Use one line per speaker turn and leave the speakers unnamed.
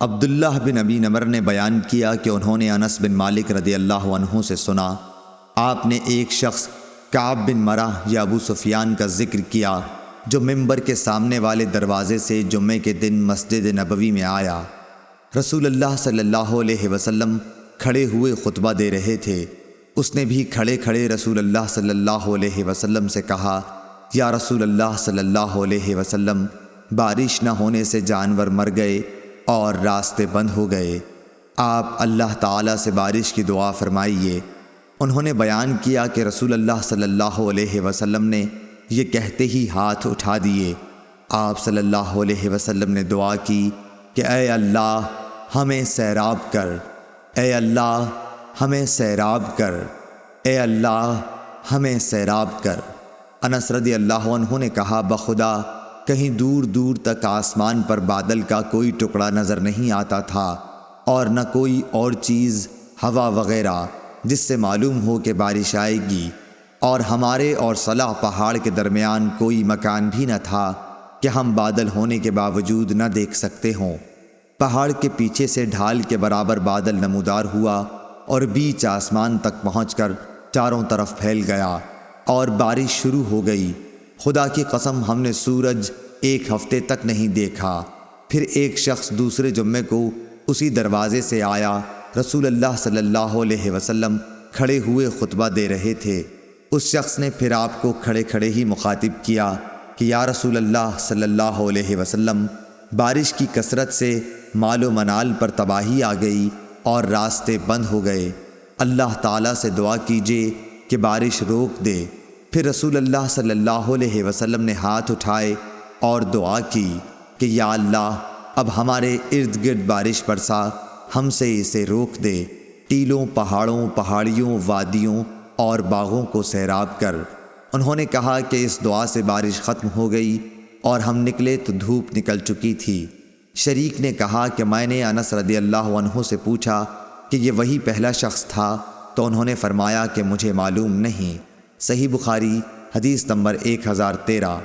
عبداللہ بن ابی نمر نے بیان کیا کہ انہوں نے انس بن مالک رضی اللہ عنہ سے سنا، آپ نے ایک شخص کعب بن مرہ یا ابو سفیان کا ذکر کیا جو ممبر کے سامنے والے دروازے سے جمعے کے دن مسجد نبوی میں آیا۔ رسول اللہ صلی اللہ علیہ وسلم کھڑے ہوئے خطبہ دے رہے تھے۔ اس نے بھی کھڑے کھڑے رسول اللہ صلی اللہ علیہ وسلم سے کہا، یا رسول اللہ صلی اللہ علیہ وسلم، بارش نہ ہونے سے جانور مر گئے اور راستے بند ہو گئے، آپ اللہ تعالیٰ سے بارش کی دعا فرمائیے۔ انہوں نے بیان کیا کہ رسول اللہ صلی اللہ علیہ وسلم نے یہ کہتے ہی ہاتھ اٹھا دیے۔ آپ صلی اللہ علیہ وسلم نے دعا کی کہ اے اللہ ہمیں سیراب کر، اے اللہ ہمیں سیراب کر، اے اللہ ہمیں سیراب کر۔ انس رضی اللہ عنہ نے کہا، بخدا کہیں دور دور تک آسمان پر بادل کا کوئی ٹکڑا نظر نہیں آتا تھا اور نہ کوئی اور چیز، ہوا وغیرہ، جس سے معلوم ہو کہ بارش آئے گی، اور ہمارے اور صلح پہاڑ کے درمیان کوئی مکان بھی نہ تھا کہ ہم بادل ہونے کے باوجود نہ دیکھ سکتے ہوں۔ پہاڑ کے پیچھے سے ڈھال کے برابر بادل نمودار ہوا اور بیچ آسمان تک پہنچ کر چاروں طرف پھیل گیا اور بارش شروع ہو گئی۔ خدا کی قسم ہم نے سورج ایک ہفتے تک نہیں دیکھا۔ پھر ایک شخص دوسرے جمعے کو اسی دروازے سے آیا۔ رسول اللہ صلی اللہ علیہ وسلم کھڑے ہوئے خطبہ دے رہے تھے۔ اس شخص نے پھر آپ کو کھڑے کھڑے ہی مخاطب کیا کہ یا رسول اللہ صلی اللہ علیہ وسلم، بارش کی کثرت سے مال و منال پر تباہی آ گئی اور راستے بند ہو گئے، اللہ تعالیٰ سے دعا کیجیے کہ بارش روک دے۔ پھر رسول اللہ صلی اللہ علیہ وسلم نے ہاتھ اٹھائے اور دعا کی کہ یا اللہ اب ہمارے ارد گرد بارش برسا، ہم سے اسے روک دے، ٹیلوں، پہاڑوں، پہاڑیوں، وادیوں اور باغوں کو سیراب کر۔ انہوں نے کہا کہ اس دعا سے بارش ختم ہو گئی اور ہم نکلے تو دھوپ نکل چکی تھی۔ شریک نے کہا کہ میں نے انس رضی اللہ عنہ سے پوچھا کہ یہ وہی پہلا شخص تھا، تو انہوں نے فرمایا کہ مجھے معلوم نہیں۔ صحیح بخاری حدیث نمبر 1013۔